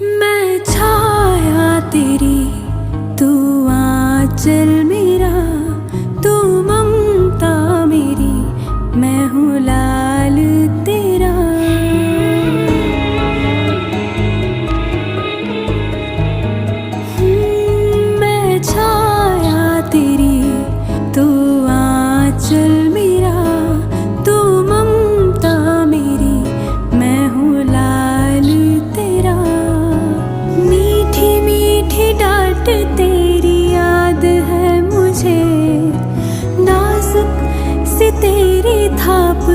मैं छाया तेरी, तू आंचल मेरा, तू ममता मेरी, मैं हूँ लाल तेरा। मैं छाया तेरी, तू आंचल मेरा, तू ममता मेरी, मैं हूँ लाल तेरा। मीठी मीठी डांट तेरी याद है मुझे, नाजुक सी तेरी थाप